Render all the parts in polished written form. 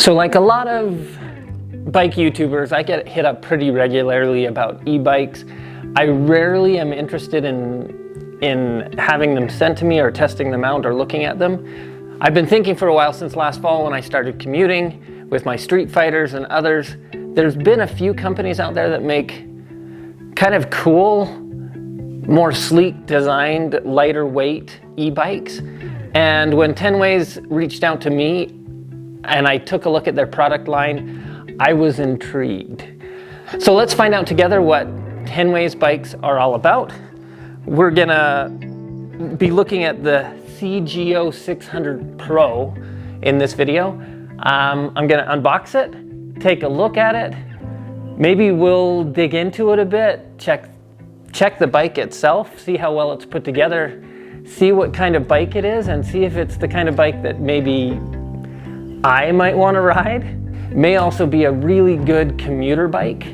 So like a lot of bike YouTubers, I get hit up pretty regularly about e-bikes. I rarely am interested in having them sent to me or testing them out or looking at them. I've been thinking for a while since last fall when I started commuting with my StreetFighters and others. There's been a few companies out there that make kind of cool, more sleek designed, lighter weight e-bikes. And when Tenways reached out to me and I took a look at their product line, I was intrigued. So let's find out together what Tenways bikes are all about. We're gonna be looking at the CGO600 Pro in this video. I'm gonna unbox it, take a look at it. Maybe we'll dig into it a bit, check the bike itself, see how well it's put together, see what kind of bike it is, and see if it's the kind of bike that maybe I might want to ride. May also be a really good commuter bike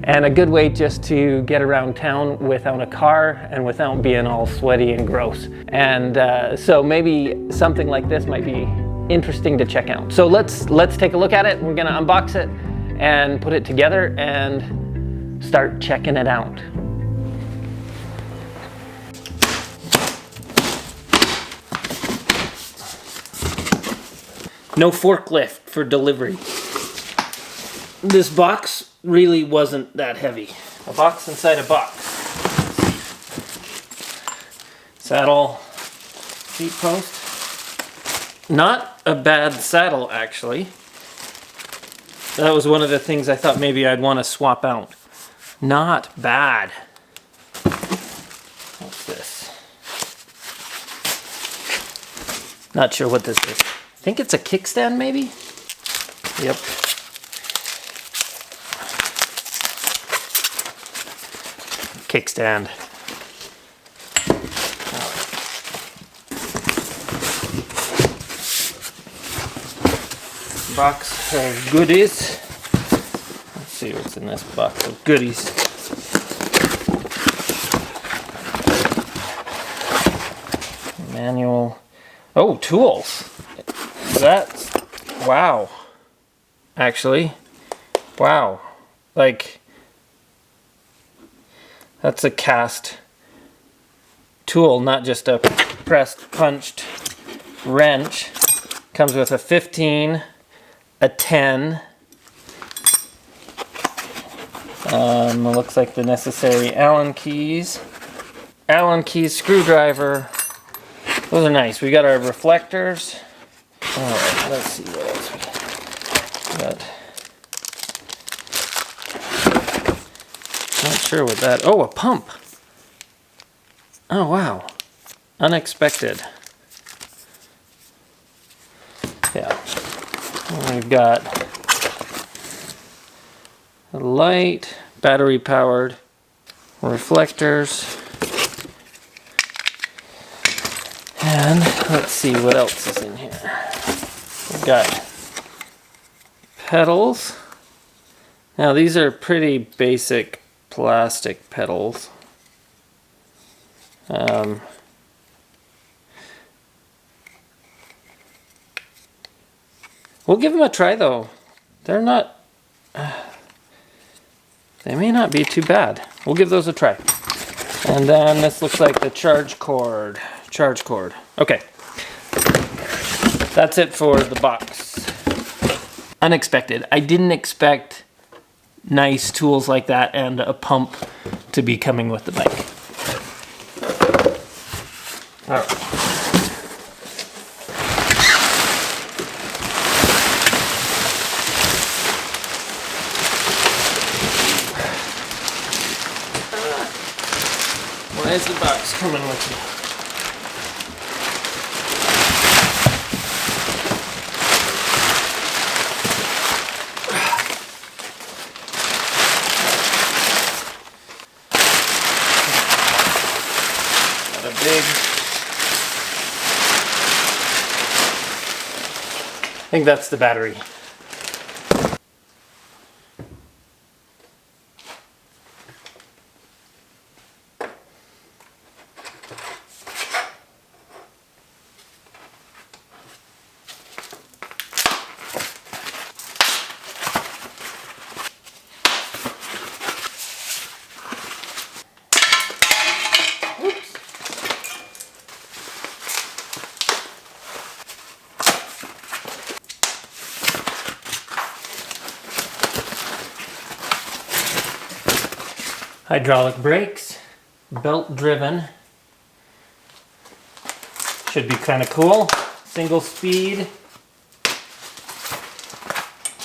and a good way just to get around town without a car and without being all sweaty and gross. And so maybe something like this might be interesting to check out. So let's take a look at it. We're gonna unbox it and put it together and start checking it out. No forklift for delivery. This box really wasn't that heavy. A box inside a box. Saddle, seat post. Not a bad saddle, actually. That was one of the things I thought maybe I'd want to swap out. Not bad. What's this? Not sure what this is. I think it's a kickstand, maybe? Yep. Kickstand. Box of goodies. Let's see what's in this box of goodies. Manual. Oh, tools. That's, wow. Actually, wow. Like, that's a cast tool, not just a pressed, punched wrench. Comes with a 15, a 10. Looks like the necessary Allen keys. Allen keys, screwdriver. Those are nice. We got our reflectors. Alright, let's see what else we got. Not sure what that... Oh, a pump! Oh, wow. Unexpected. Yeah. And we've got a light, battery powered, reflectors. And let's see what else is in here. We've got pedals. Now these are pretty basic plastic pedals. We'll give them a try though. They're not... they may not be too bad. We'll give those a try. And then this looks like the charge cord. Okay. That's it for the box. Unexpected. I didn't expect nice tools like that and a pump to be coming with the bike. All right. Why is the box coming with you? I think that's the battery. Hydraulic brakes, belt driven. Should be kind of cool. Single speed.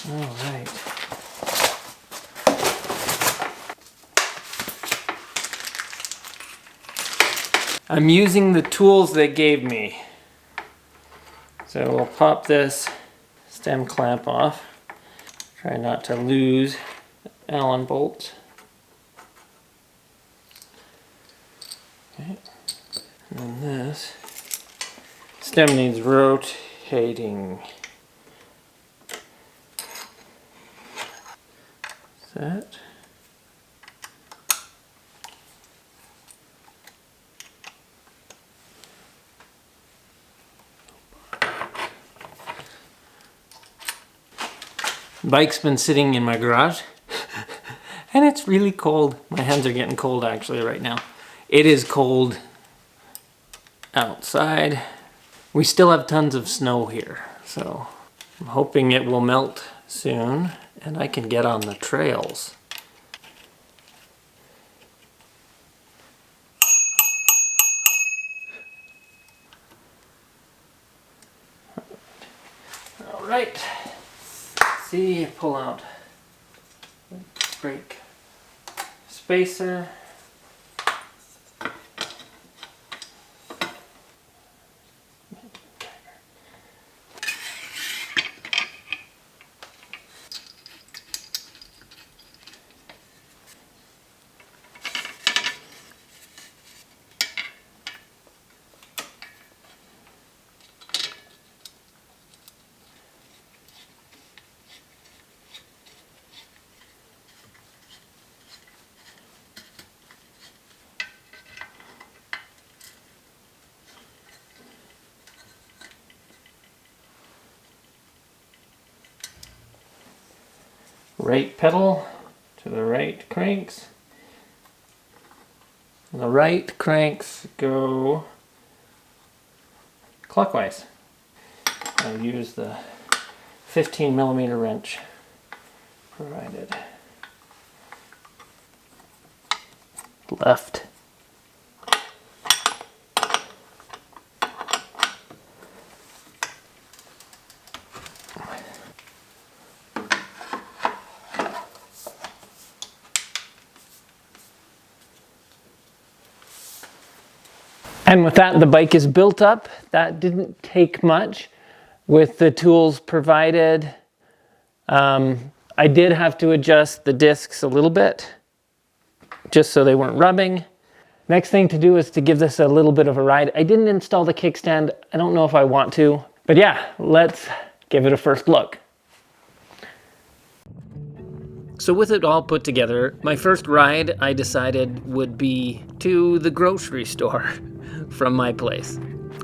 All right. I'm using the tools they gave me. So we'll pop this stem clamp off. Try not to lose Allen bolts. Okay. And then this stem needs rotating. Set. Bike's been sitting in my garage and it's really cold. My hands are getting cold actually right now. It is cold outside. We still have tons of snow here, so I'm hoping it will melt soon and I can get on the trails. All right. See, pull out brake spacer. Right pedal to the right cranks. And the right cranks go clockwise. I'll use the 15mm wrench provided. Left. And with that, the bike is built up. That didn't take much with the tools provided. I did have to adjust the discs a little bit just so they weren't rubbing. Next thing to do is to give this a little bit of a ride. I didn't install the kickstand. I don't know if I want to, but yeah, let's give it a first look. So with it all put together, my first ride I decided would be to the grocery store from my place.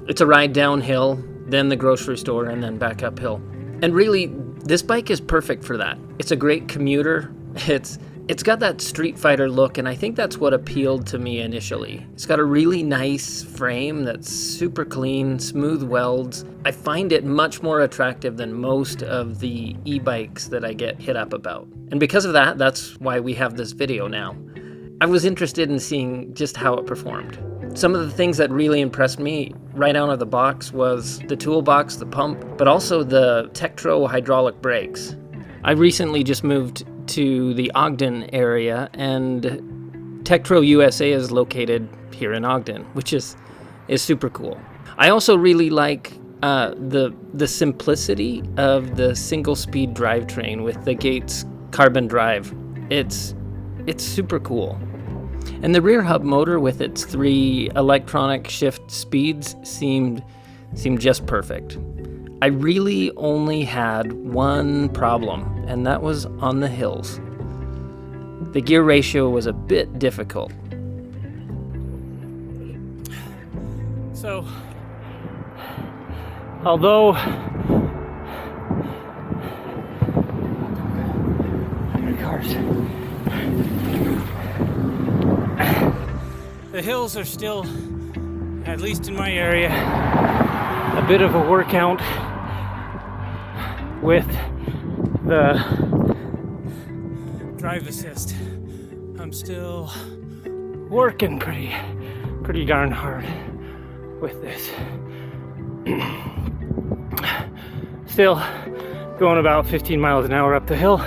It's a ride downhill, then the grocery store, and then back uphill. And really, this bike is perfect for that. It's a great commuter. It's got that StreetFighter look, and I think that's what appealed to me initially. It's got a really nice frame that's super clean, smooth welds. I find it much more attractive than most of the e-bikes that I get hit up about. And because of that, that's why we have this video now. I was interested in seeing just how it performed. Some of the things that really impressed me right out of the box was the toolbox, the pump, but also the Tektro hydraulic brakes. I recently just moved to the Ogden area, and Tektro USA is located here in Ogden, which is super cool. I also really like the simplicity of the single-speed drivetrain with the Gates carbon drive. It's super cool. And the rear hub motor with its 3 electronic shift speeds seemed just perfect. I really only had one problem, and that was on the hills. The gear ratio was a bit difficult. So, although cars. The hills are still, at least in my area, a bit of a workout with the drive assist. I'm still working pretty darn hard with this. Still going about 15 miles an hour up the hill.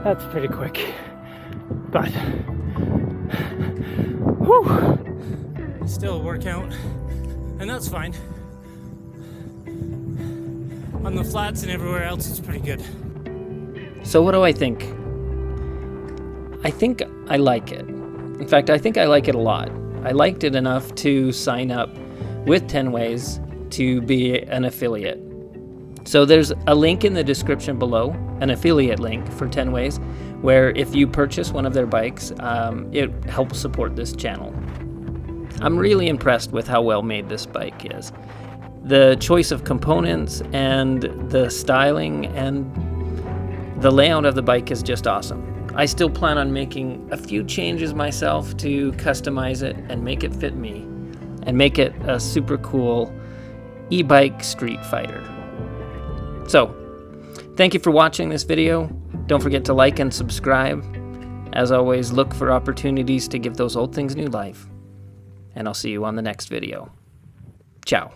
That's pretty quick, but whew, still a workout, and that's fine. On the flats and everywhere else, it's pretty good. So what do I think? I think I like it. In fact, I think I like it a lot. I liked it enough to sign up with Tenways to be an affiliate. So there's a link in the description below, an affiliate link for Tenways, where if you purchase one of their bikes, it helps support this channel. I'm really impressed with how well made this bike is. The choice of components and the styling and the layout of the bike is just awesome. I still plan on making a few changes myself to customize it and make it fit me and make it a super cool e-bike StreetFighter. So, thank you for watching this video. Don't forget to like and subscribe. As always, look for opportunities to give those old things new life. And I'll see you on the next video. Ciao.